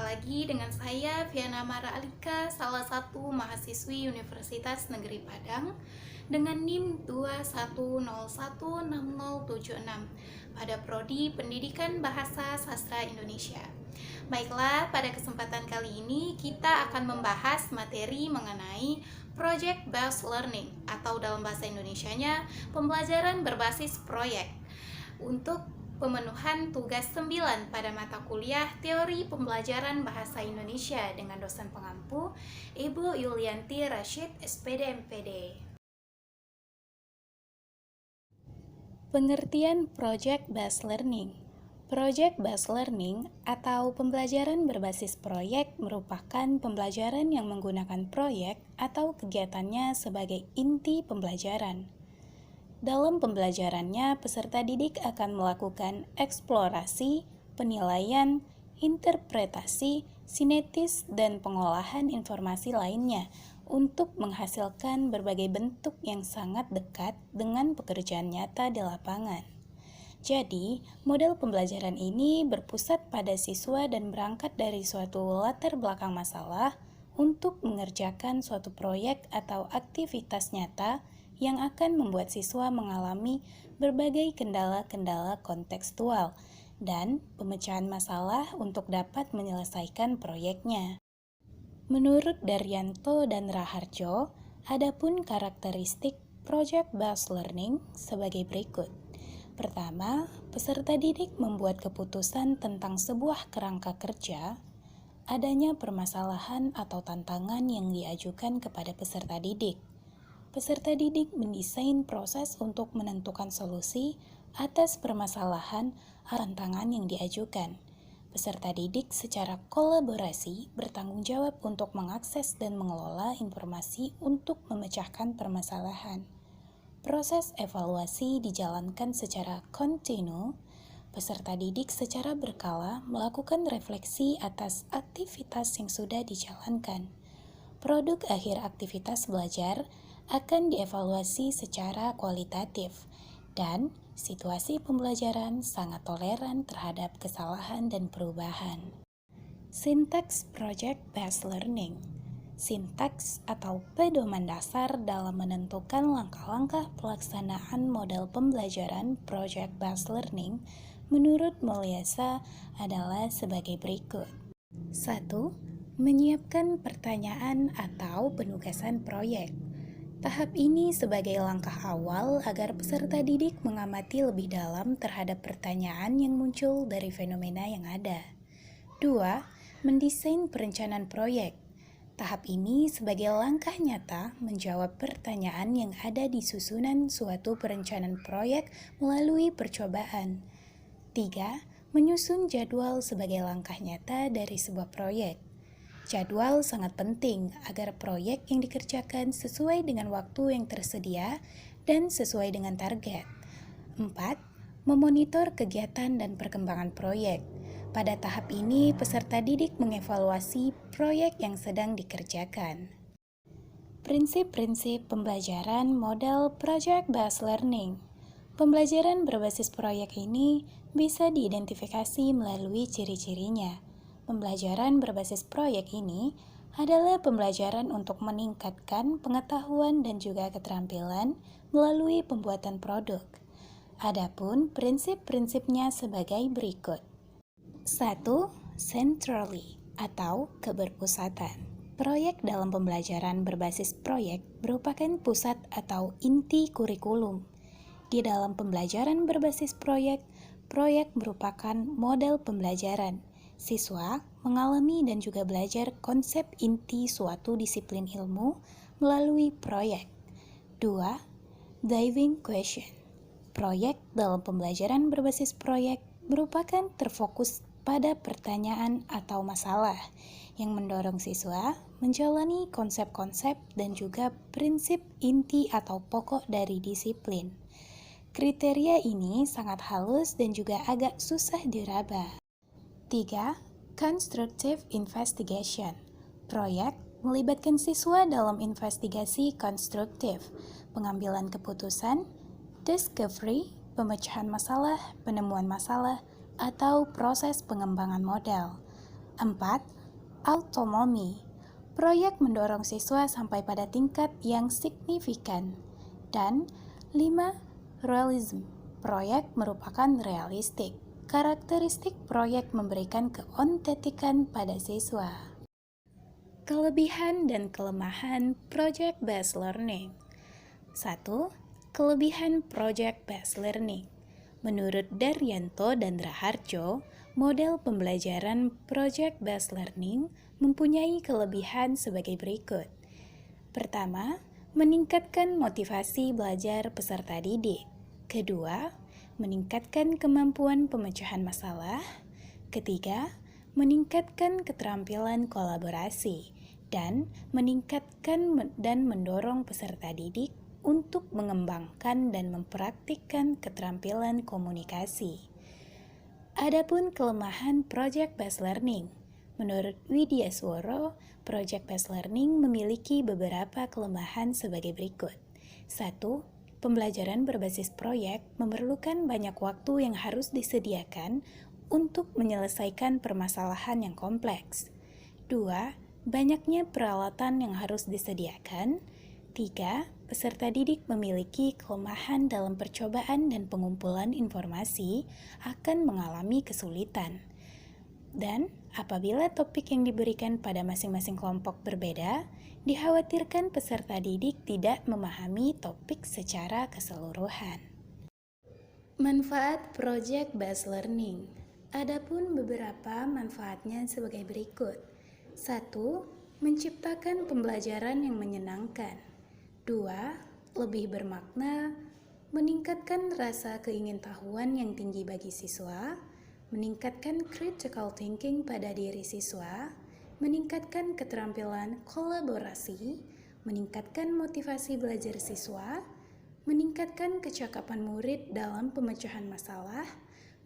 lagi dengan saya Viana Mara Alika, salah satu mahasiswi Universitas Negeri Padang dengan NIM 21016076 pada Prodi Pendidikan Bahasa Sastra Indonesia. Baiklah, pada kesempatan kali ini kita akan membahas materi mengenai Project Based Learning atau dalam bahasa Indonesianya pembelajaran berbasis proyek untuk pemenuhan tugas 9 pada mata kuliah Teori Pembelajaran Bahasa Indonesia dengan dosen pengampu Ibu Yulianti Rashid, SPD MPD. Pengertian Project Based Learning. Project Based Learning atau pembelajaran berbasis proyek merupakan pembelajaran yang menggunakan proyek atau kegiatannya sebagai inti pembelajaran. Dalam pembelajarannya, peserta didik akan melakukan eksplorasi, penilaian, interpretasi, sinetis, dan pengolahan informasi lainnya untuk menghasilkan berbagai bentuk yang sangat dekat dengan pekerjaan nyata di lapangan. Jadi, model pembelajaran ini berpusat pada siswa dan berangkat dari suatu latar belakang masalah untuk mengerjakan suatu proyek atau aktivitas nyata yang akan membuat siswa mengalami berbagai kendala-kendala kontekstual dan pemecahan masalah untuk dapat menyelesaikan proyeknya. Menurut Daryanto dan Raharjo, adapun karakteristik Project Based Learning sebagai berikut. Pertama, peserta didik membuat keputusan tentang sebuah kerangka kerja, adanya permasalahan atau tantangan yang diajukan kepada peserta didik. Peserta didik mendesain proses untuk menentukan solusi atas permasalahan atau tantangan yang diajukan. Peserta didik secara kolaborasi bertanggung jawab untuk mengakses dan mengelola informasi untuk memecahkan permasalahan. Proses evaluasi dijalankan secara kontinu. Peserta didik secara berkala melakukan refleksi atas aktivitas yang sudah dijalankan. Produk akhir aktivitas belajar akan dievaluasi secara kualitatif, dan situasi pembelajaran sangat toleran terhadap kesalahan dan perubahan. Sintaks Project Based Learning. Sintaks atau pedoman dasar dalam menentukan langkah-langkah pelaksanaan model pembelajaran Project Based Learning menurut Mulyasa adalah sebagai berikut. 1. Menyiapkan pertanyaan atau penugasan proyek. Tahap ini sebagai langkah awal agar peserta didik mengamati lebih dalam terhadap pertanyaan yang muncul dari fenomena yang ada. 2. Mendesain perencanaan proyek. Tahap ini sebagai langkah nyata menjawab pertanyaan yang ada di susunan suatu perencanaan proyek melalui percobaan. 3. Menyusun jadwal sebagai langkah nyata dari sebuah proyek. Jadwal sangat penting agar proyek yang dikerjakan sesuai dengan waktu yang tersedia dan sesuai dengan target. 4. Memonitor kegiatan dan perkembangan proyek. Pada tahap ini, peserta didik mengevaluasi proyek yang sedang dikerjakan. Prinsip-prinsip pembelajaran model Project Based Learning. Pembelajaran berbasis proyek ini bisa diidentifikasi melalui ciri-cirinya. Pembelajaran berbasis proyek ini adalah pembelajaran untuk meningkatkan pengetahuan dan juga keterampilan melalui pembuatan produk. Adapun prinsip-prinsipnya sebagai berikut. 1. Centrally atau keberpusatan. Proyek dalam pembelajaran berbasis proyek merupakan pusat atau inti kurikulum. Di dalam pembelajaran berbasis proyek, proyek merupakan model pembelajaran. Siswa mengalami dan juga belajar konsep inti suatu disiplin ilmu melalui proyek. 2. Diving question. Proyek dalam pembelajaran berbasis proyek merupakan terfokus pada pertanyaan atau masalah yang mendorong siswa menjalani konsep-konsep dan juga prinsip inti atau pokok dari disiplin. Kriteria ini sangat halus dan juga agak susah diraba. 3. Constructive investigation. Proyek melibatkan siswa dalam investigasi konstruktif, pengambilan keputusan, discovery, pemecahan masalah, penemuan masalah, atau proses pengembangan model. 4. Autonomi. Proyek mendorong siswa sampai pada tingkat yang signifikan. Dan 5. Realism. Proyek merupakan realistik. Karakteristik proyek memberikan keontentikan pada siswa. Kelebihan dan kelemahan Project Based Learning. 1. Kelebihan Project Based Learning. Menurut Daryanto dan Raharjo, model pembelajaran Project Based Learning mempunyai kelebihan sebagai berikut. Pertama, meningkatkan motivasi belajar peserta didik. Kedua, meningkatkan kemampuan pemecahan masalah. Ketiga, meningkatkan keterampilan kolaborasi dan meningkatkan dan mendorong peserta didik untuk mengembangkan dan mempraktikkan keterampilan komunikasi. Adapun kelemahan Project Based Learning, menurut Widya Sworo, Project Based Learning memiliki beberapa kelemahan sebagai berikut. 1. Pembelajaran berbasis proyek memerlukan banyak waktu yang harus disediakan untuk menyelesaikan permasalahan yang kompleks. 2. Banyaknya peralatan yang harus disediakan. 3. Peserta didik memiliki kelemahan dalam percobaan dan pengumpulan informasi akan mengalami kesulitan. Dan apabila topik yang diberikan pada masing-masing kelompok berbeda, dikhawatirkan peserta didik tidak memahami topik secara keseluruhan. Manfaat Project Based Learning. Adapun beberapa manfaatnya sebagai berikut. 1. Menciptakan pembelajaran yang menyenangkan. 2. Lebih bermakna, meningkatkan rasa keingintahuan yang tinggi bagi siswa, meningkatkan critical thinking pada diri siswa, meningkatkan keterampilan kolaborasi, meningkatkan motivasi belajar siswa, meningkatkan kecakapan murid dalam pemecahan masalah,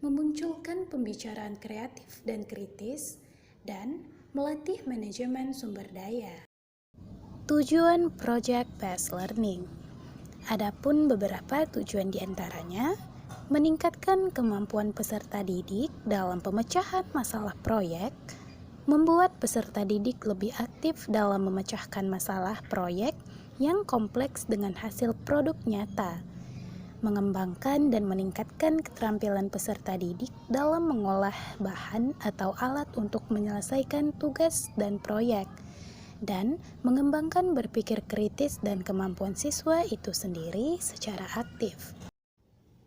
memunculkan pembicaraan kreatif dan kritis, dan melatih manajemen sumber daya. Tujuan Project Based Learning. Adapun beberapa tujuan diantaranya, meningkatkan kemampuan peserta didik dalam pemecahan masalah proyek, membuat peserta didik lebih aktif dalam memecahkan masalah proyek yang kompleks dengan hasil produk nyata, mengembangkan dan meningkatkan keterampilan peserta didik dalam mengolah bahan atau alat untuk menyelesaikan tugas dan proyek, dan mengembangkan berpikir kritis dan kemampuan siswa itu sendiri secara aktif.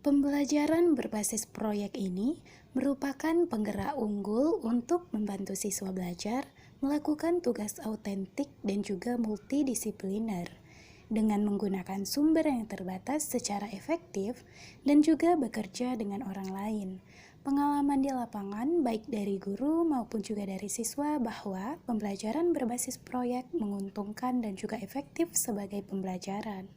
Pembelajaran berbasis proyek ini merupakan penggerak unggul untuk membantu siswa belajar melakukan tugas autentik dan juga multidisipliner dengan menggunakan sumber yang terbatas secara efektif dan juga bekerja dengan orang lain. Pengalaman di lapangan baik dari guru maupun juga dari siswa bahwa pembelajaran berbasis proyek menguntungkan dan juga efektif sebagai pembelajaran.